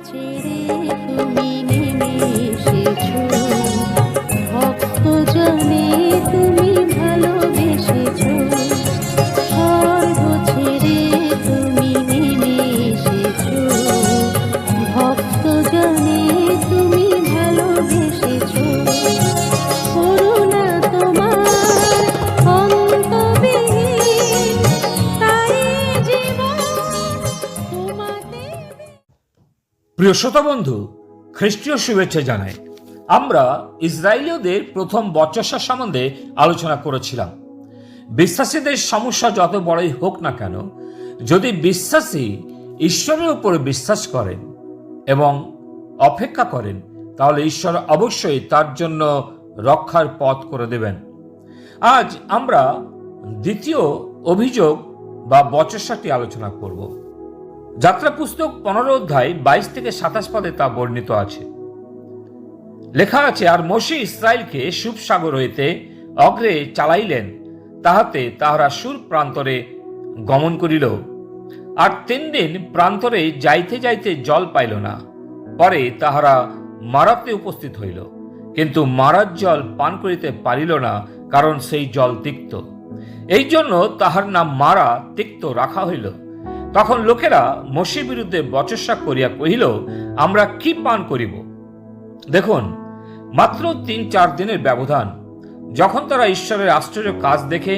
ছেড়ে তুমি নেমে এসেছো, ভক্ত জনে তুমি ভালোবেসেছো। স্বর্গ ছেড়ে তুমি নেমে এসেছো, ভক্ত জনে তুমি ভালোবেসেছো। করুণা তোমার অন্তবিহীন, তাই জীবন তোমাতে। প্রিয় শ্রোতা বন্ধু, খ্রিস্টীয় শুভেচ্ছা জানাই। আমরা ইসরায়েলীয়দের প্রথম বচসা সম্বন্ধে আলোচনা করেছিলাম। বিশ্বাসীদের সমস্যা যত বড়ই হোক না কেন, যদি বিশ্বাসী ঈশ্বরের উপরে বিশ্বাস করেন এবং অপেক্ষা করেন, তাহলে ঈশ্বর অবশ্যই তার জন্য রক্ষার পথ করে দেবেন। আজ আমরা দ্বিতীয় অভিযোগ বা বচসাটি আলোচনা করব। যাত্রা পুস্তক 15 অধ্যায় 22 থেকে 27 পদে তা বর্ণিত আছে। লেখা আছে, আর মোশে ইসরায়েলকে সুব সাগর হইতে অগ্রে চালাইলেন, তাহাতে তাহারা সুর প্রান্তরে গমন করিল। আর 3 দিন প্রান্তরে যাইতে যাইতে জল পাইল না। পরে তাহারা মারাতে উপস্থিত হইল, কিন্তু মারার জল পান করিতে পারিল না, কারণ সেই জল তিক্ত। এই জন্য তাহার নাম মারা তিক্ত রাখা হইল। তখন লোকেরা মোশের বিরুদ্ধে বচসা করিয়া কহিল, আমরা কি পান করিব? দেখুন, মাত্র 3-4 দিনের ব্যবধান। যখন তারা ঈশ্বরের আশ্চর্য কাজ দেখে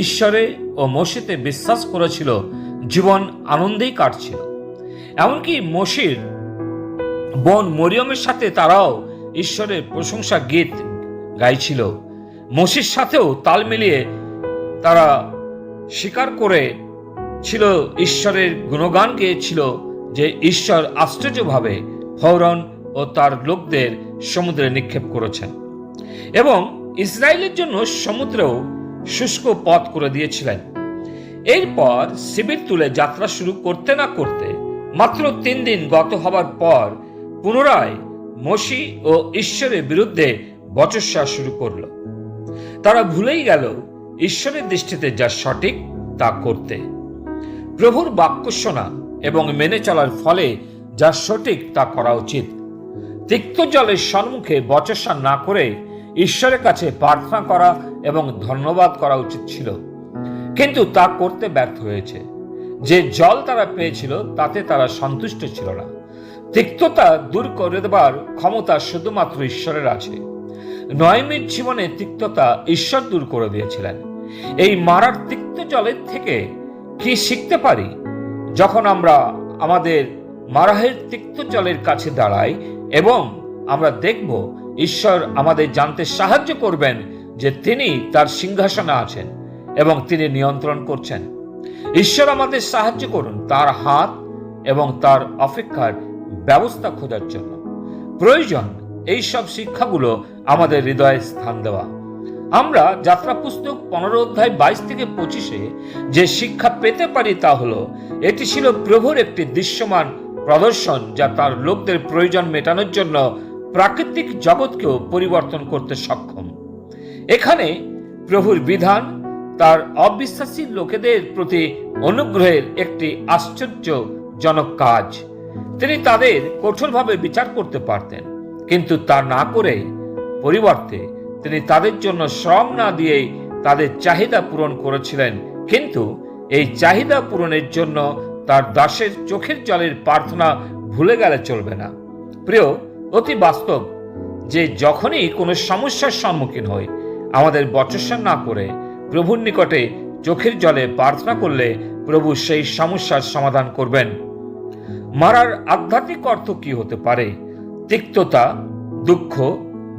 ঈশ্বরে ও মোশেতে বিশ্বাস করেছিল, জীবন আনন্দেই কাটছিল। এমনকি মোশির বোন মরিয়মের সাথে তারাও ঈশ্বরের প্রশংসা গীত গাইছিল। মোশির সাথেও তাল মিলিয়ে তারা স্বীকার করে ছিল, ঈশ্বরের গুণগান গেয়েছিল যে ঈশ্বর আশ্চর্যভাবে ফরৌন ও তার লোকদের সমুদ্রে নিক্ষেপ করেছেন এবং ইসরায়েলের জন্য সমুদ্রেও শুষ্ক পথ করে দিয়েছিলেন। এরপর শিবির তুলে যাত্রা শুরু করতে না করতে মাত্র 3 দিন গত হবার পর পুনরায় মোশে ও ঈশ্বরের বিরুদ্ধে বচসা শুরু করল। তারা ভুলেই গেল ঈশ্বরের দৃষ্টিতে যা সঠিক তা করতে। প্রভুর বাক্য শোনা এবং মেনে চলার ফলে যা সঠিক তা করা উচিত। তিক্ত জলের সম্মুখে বচসা না করে ঈশ্বরের কাছে প্রার্থনা করা এবং ধন্যবাদ করা উচিত ছিল, কিন্তু তা করতে ব্যর্থ হয়েছে। যে জল তারা পেয়েছিল তাতে তারা সন্তুষ্ট ছিল না। তিক্ততা দূর করে দেবার ক্ষমতা শুধুমাত্র ঈশ্বরের আছে। নয়মির জীবনে তিক্ততা ঈশ্বর দূর করে দিয়েছিলেন। এই মারার তিক্ত জলের থেকে কি শিখতে পারি? যখন আমরা আমাদের মারাহের তিক্ত জলের কাছে দাঁড়াই এবং আমরা দেখব ঈশ্বর আমাদের জানতে সাহায্য করবেন যে তিনি তার সিংহাসনে আছেন এবং তিনি নিয়ন্ত্রণ করছেন। ঈশ্বর আমাদের সাহায্য করুন তার হাত এবং তার অপেক্ষার ব্যবস্থা খোঁজার জন্য। প্রয়োজন এই সব শিক্ষাগুলো আমাদের হৃদয়ে স্থান দেওয়া। আমরা যাত্রা পুস্তক 15 অধ্যায় 22 থেকে 25 যে শিক্ষা পেতে পারি তা হলো, এটি ছিল প্রভুর একটি দৃশ্যমান প্রদর্শন যা তার লোকদের প্রয়োজন মেটানোর জন্য প্রাকৃতিক জগৎকেও পরিবর্তন করতে সক্ষম। এখানে প্রভুর বিধান তার অবিশ্বাসী লোকেদের প্রতি অনুগ্রহের একটি আশ্চর্যজনক কাজ। তিনি তাদের কঠোরভাবে বিচার করতে পারতেন, কিন্তু তা না করে পরিবর্তে তিনি তাদের জন্য শ্রম না দিয়েই তাদের চাহিদা পূরণ করেছিলেন। কিন্তু এই চাহিদা পূরণের জন্য তার দাসের চোখের জলের প্রার্থনা ভুলে গেলে চলবে না। প্রিয়, অতি বাস্তব যে যখনই কোনো সমস্যার সম্মুখীন হই, আমাদের বচসা না করে প্রভুর নিকটে চোখের জলে প্রার্থনা করলে প্রভু সেই সমস্যার সমাধান করবেন। মারার আধ্যাত্মিক অর্থ কি হতে পারে? তিক্ততা, দুঃখ,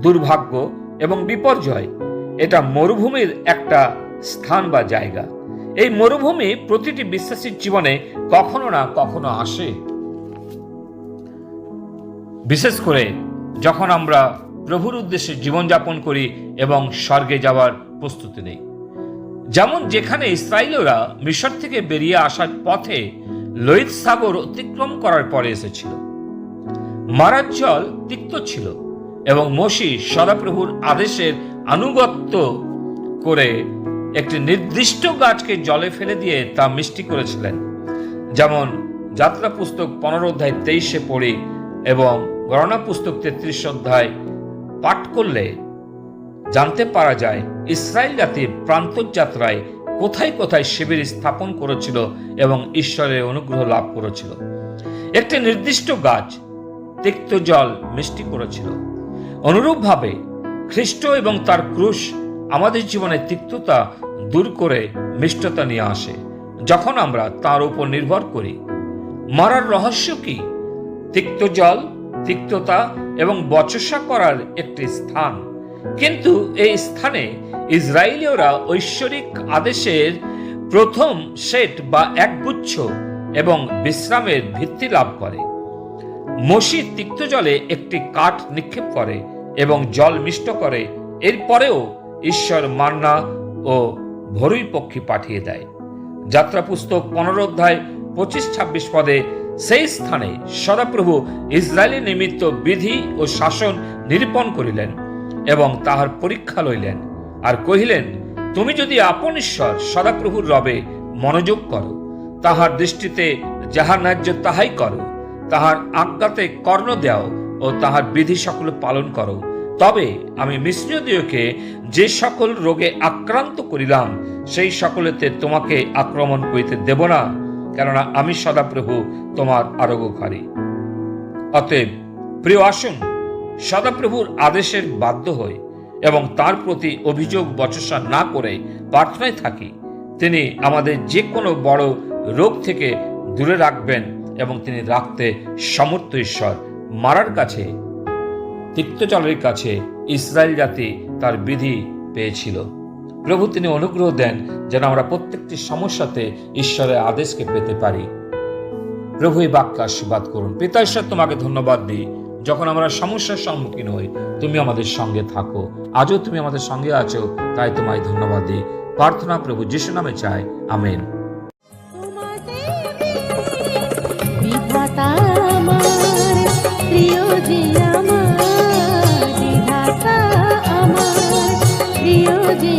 দুর্ভাগ্য এবং বিপর্যয়। এটা মরুভূমির একটা স্থান বা জায়গা। এই মরুভূমি প্রতিটি বিশ্বাসীর জীবনে কখনো না কখনো আসে, বিশেষ করে যখন আমরা প্রভুর উদ্দেশ্যে জীবনযাপন করি এবং স্বর্গে যাওয়ার প্রস্তুতি নেই। যেমন যেখানে ইসরায়েলীয়রা মিশর থেকে বেরিয়ে আসার পথে লোহিত সাগর অতিক্রম করার পরে এসেছিল। মারার জল তিক্ত ছিল এবং মোশে সদাপ্রভুর আদেশের আনুগত্য করে একটি নির্দিষ্ট গাছকে জলে ফেলে দিয়ে তা মিষ্টি করেছিলেন। যেমন যাত্রা পুস্তক 15 অধ্যায় 23 পড়ি, এবং গণনা পুস্তক 33 অধ্যায় পাঠ করলে জানতে পারা যায় ইসরায়েল জাতির প্রান্তযাত্রায় কোথায় কোথায় শিবির স্থাপন করেছিল এবং ঈশ্বরের অনুগ্রহ লাভ করেছিল। একটি নির্দিষ্ট গাছ তিক্ত জল মিষ্টি করেছিল। অনুরূপভাবে খ্রিস্ট এবং তার ক্রুশ আমাদের জীবনে তিক্ততা দূর করে মিষ্টতা নিয়ে আসে যখন আমরা তার উপর নির্ভর করি। মারার রহস্য কি? তিক্ত জল, তিক্ততা এবং বচসা করার একটি স্থান, কিন্তু এই স্থানে ইসরায়েলীয়রা ঐশ্বরিক আদেশের প্রথম সেট বা একগুচ্ছ এবং বিশ্রামের ভিত্তি লাভ করে। মসি তিক্ত জলে একটি কাঠ নিক্ষেপ করে এবং জল মিষ্ট করে। এরপরেও ঈশ্বর মান্না ও ভরুই পক্ষী পাঠিয়ে দেয়। যাত্রা পুস্তক 15 অধ্যায় 25-26 পদে সেই স্থানে সদাপ্রভু ইসরায়েলের নিমিত্ত বিধি ও শাসন নিরূপণ করিলেন এবং তাহার পরীক্ষা লইলেন আর কহিলেন, তুমি যদি আপন ঈশ্বর সদাপ্রভুর রবে মনোযোগ করো, তাহার দৃষ্টিতে যাহা ন্যায্য তাহাই করো, তাহার আজ্ঞাতে কর্ণ দাও ও তাহার বিধি সকল পালন করো, তবে আমি মিশ্রীয়দিওকে যে সকল রোগে আক্রান্ত করিলাম সেই সকলেতে তোমাকে আক্রমণ করিতে দেব না, কেননা আমি সদাপ্রভু তোমার আরোগ্যকারী। অতএব প্রিয়, আসুন সদাপ্রভুর আদেশের বাধ্য হই এবং তার প্রতি অভিযোগ বচসা না করে প্রার্থনায় থাকি। তিনি আমাদের যে কোনো বড় রোগ থেকে দূরে রাখবেন এবং তিনি রাখতে সমর্থ ঈশ্বর। মারার কাছে, তিক্ত জলের কাছে ইসরায়েল জাতি তার বিধি পেয়েছিল। প্রভু তিনি অনুগ্রহ দেন যেন আমরা প্রত্যেকটি সমস্যাতে ঈশ্বরের আদেশকে পেতে পারি। প্রভু এই বাক্য আশীর্বাদ করুন। পিতা ঈশ্বর, তোমাকে ধন্যবাদ দিই, যখন আমরা সমস্যার সম্মুখীন হই তুমি আমাদের সঙ্গে থাকো। আজও তুমি আমাদের সঙ্গে আছো, তাই তোমায় ধন্যবাদ দিই। প্রার্থনা প্রভু যিশু নামে চাই, আমেন। বিধাতা আমার প্রিয় যে আমার, বিধাতা আমার প্রিয় যে